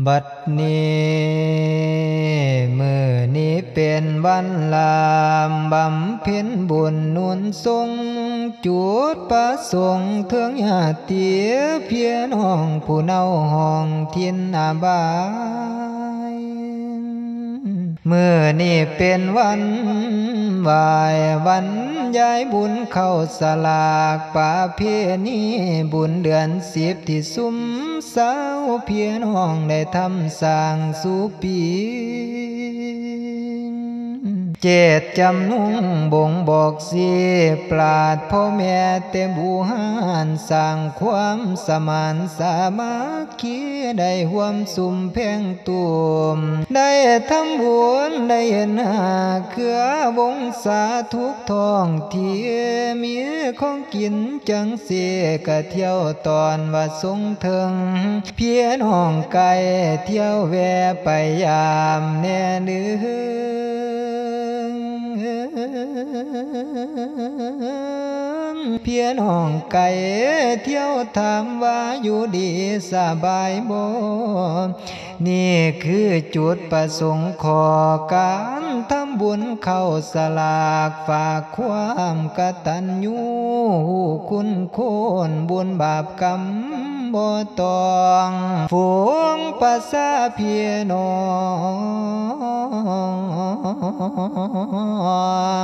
บัดนี้มื้อนี้เป็นวันลามบำเพ็ญบุญนุนทรงจุดประสงค์เทืองญาติเพียน้องผู้เนาห้องทินอาบายมื้อนี้เป็นวันไหว้วันย้ายบุญเข้าสลากประเพณีบุญเดือน10ที่ซุมสาวเพียน้องได้ทำสร้างสุปีเจตจำนุ่งบ่งบอกสิปราดพ่อแม่เต็มบูหานสร้างความสมานสามัคคีได้ห่วมสุมเพ่งตุ่มได้ทำบุญได้เห็นหาเครือวงศาทุกท้องที่มีของกินจังเสียกะเที่ยวตอนว่าทรงเถิงเพียน้องไก่เที่ยวแวะไปยามแน่เนื้อเพียน้องไก่เที่ยวถามว่าอยู่ดีสบายบ่นี่คือจุดประสงค์ขอการทำบุญเข้าสลากฝากความกตัญญูคุณโคนบุญบาปกรรมบ่ต้องฝูงประสาเพียน้อ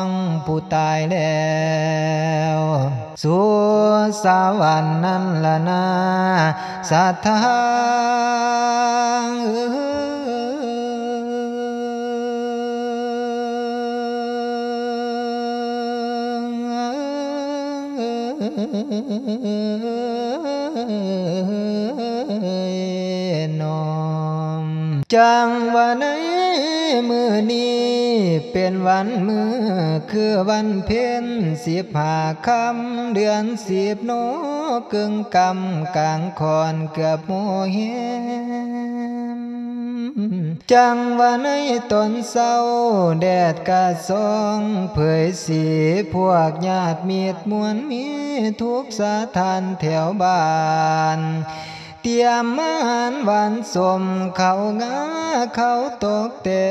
งผู้ตายแล้วสู่สวรรค์นั่นละนาสัทธาน้อมจังว่าในมื้อนี้เป็นวันมื้อคือวันเพ็ญ15 ค่ำเดือน10โนกึ่งกำกลางคอนเกือบโมเห็นจังว่าในตอนเศร้าแดดกะส่องเผยสีพวกญาติมิตรมวลมีทุกสถานแถวบ้านเตรียมอาหารหวานสมข้าวงาข้าวตกแต่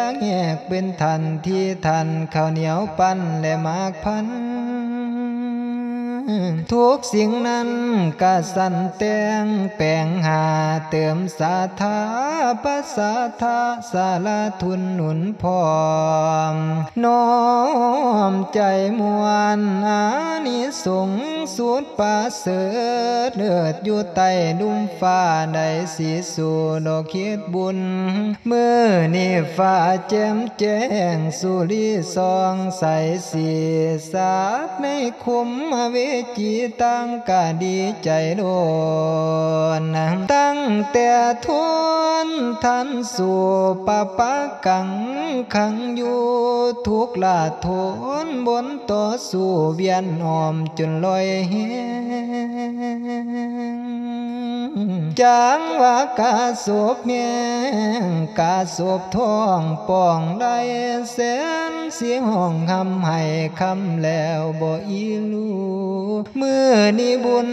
งแยกเป็นทันที่ทันข้าวเหนียวปั้นและหมากพันทุกสิ่งนั้นกะสั่นแต่งแปลงหาเติมศรัทธาภาษาทาสารทุนหนุนพร้อมน้อมใจมวลอานิสงส์สุดประเสริฐเลิศอยู่ใต้ดุมฟ้าได้สีสู่ดอกคิดบุญเมื่อนี้ฟ้าแจ่มแจ้งสุริสองใสสีสาดในคุมเวจีตั้งกะดีใจโดนตั้งแต่ทวนทันสู่ปะปะกังขังอยู่ทุกลาทนบนต่อสู่เวียนหอมจนลอยแหงจางว่ากาสบแมงกาสบท้องป่องได้แสนเสียงห้องคำให้คำแล้วบ่อีลูเมื่อนี้บุญ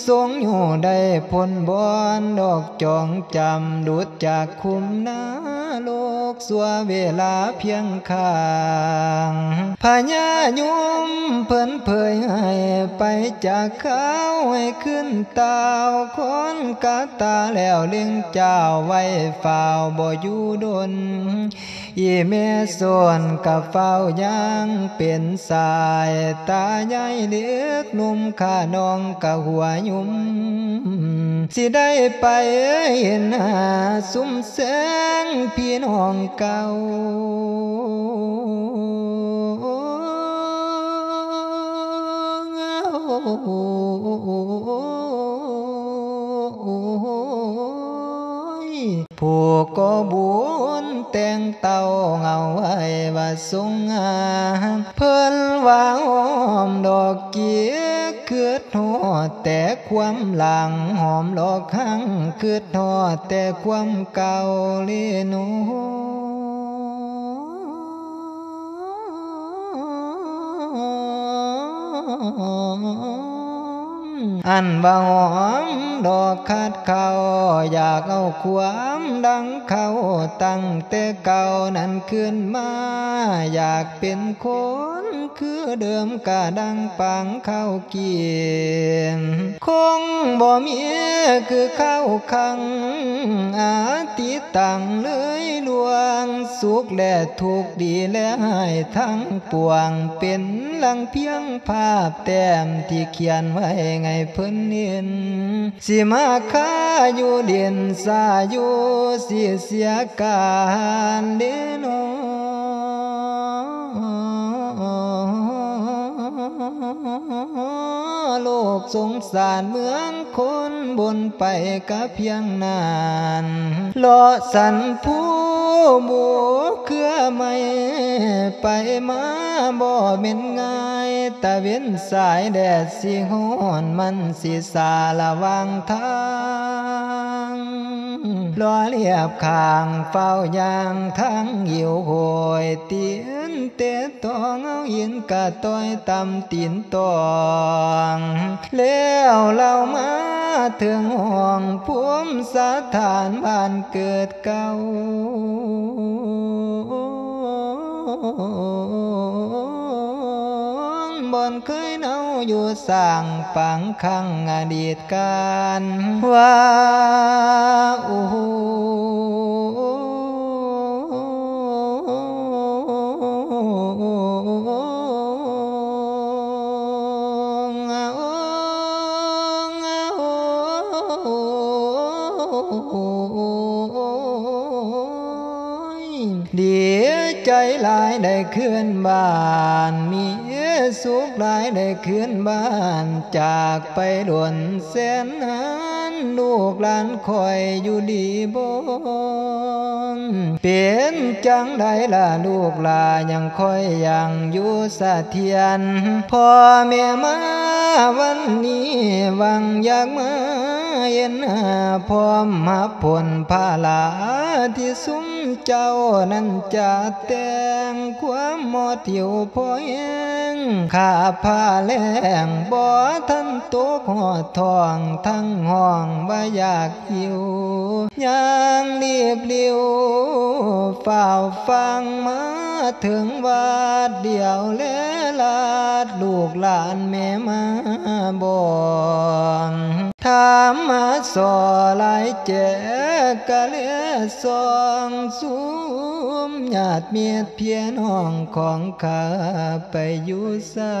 ทรงอยู่ได้ผลบอนดอกจองจำดุจจากคุมนาโลกสัวเวลาเพียงข้างพญายุมเพิ่นเผยให้ไปจากเขาให้ขึ้นตาวคนกาตาแล้วเลี้ยงเจ้าไว้เฝ้าบ่อยู่ดนอีแม่ส่วนกับเฝ้ายังเป็นสายตาใหญ่เด็กหนุ่มข้าน้องกะหัวยุ่มสิได้ไปเห็นหาสุมแสงพี่น้องเก่าผู้ก็บุญแต่งเต่าเงาไว้ว่าทรงงามเพิ่นว่าหอมดอกเกียคืดหอดแต่ความหลังหอมหลอกหังคืดหอดแต่ความเก่าเลียนู อันว่าหอมดอกคัดเขาอยากเอาความดังเขาตั้งแต่เก่านั้นขึ้นมาอยากเป็นคนคือเดิมกะดังปังเข้าเกียนคงบ่มีคือเข้าคังอาติตังเลยลวงสุขและทุกข์ดีและให้ทั้งปวงเป็นลังเพียงภาพแต้มที่เขียนไว้ไงเพิ่นเห็นสิมาค้าอยู่เด่นสาอยู่เสียการเด้นอโลกสงสารเมืองคนบนไปก็เพียงนานเลาะสันผู้หมูเครือไม่ไปมาบ่เป็นง่ายตะเว้นสายแดดสิฮ้อนมันสิสาระวังทางรอเรียบข้างเฝ้ายางทั้งหิวโหยเตียนเตะตองเอาหินกะต้อยตำตีนตองแล้วเรามาถึงห้องภูมิสถานบ้านเกิดเก่าบ่อนเคยเนาอยู่สร้างปังคังอดีตการว่าโอ้ดีใจหลายได้ขึ้นบ้านมีสุขหลายได้ขึ้นบ้านจากไปด่วนแสนนานลูกหลานคอยอยู่ดีบ่เป็นจังใดล่ะลูกหลานยังคอยยังอยู่เสถียรพ่อแม่มาวันนี้หวังอยากมาเห็นพร้อมมาผลภาลาที่ซุ้มเจ้านั้นจะแต่งความหมดหิวพอแห้งข้าผ้าแรงบ่ทันตกหอดทองทั้งห้องบ่อยากหิวยังรีบเลี้ยวเฝ้าฟังมาถึงวาดเดียวเลลาดลูกหลานแม่มาบอกถามมาสอหลายแจกะเลสองสุมญาติเมียเพียนห้องของข้าไปอยู่ใส่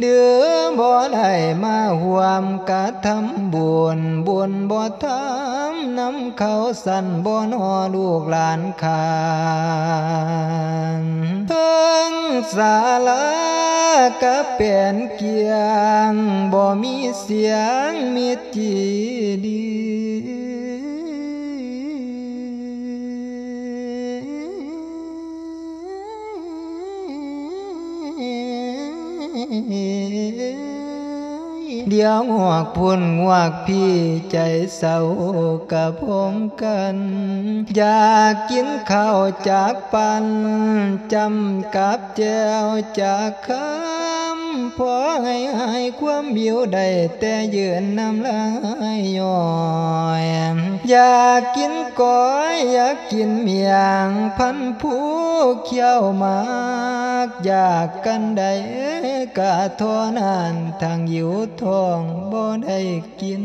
เดือบ่ได้มาห่วมกะทำบุญบ่ทำน้ำเขาสั่นบ่นอลูกหลานข้าเพิ่งศาลากะเป็นเกียงบ่มีเสียงมิตรจีดีเดี๋ยวงวกพุ่นงวกพี่ใจเศร้ากับพงกันอยากกินข้าวจากปันจำกับแจวจากคำพอให้ความหิวได้แต่ยืนน้ำลายย้อยอยากกินก้อยอยากกินเมียงพันผู้เขี้ยวมากอยากกันได้กะทอนั้นทางหิวท้องบ่ได้กิน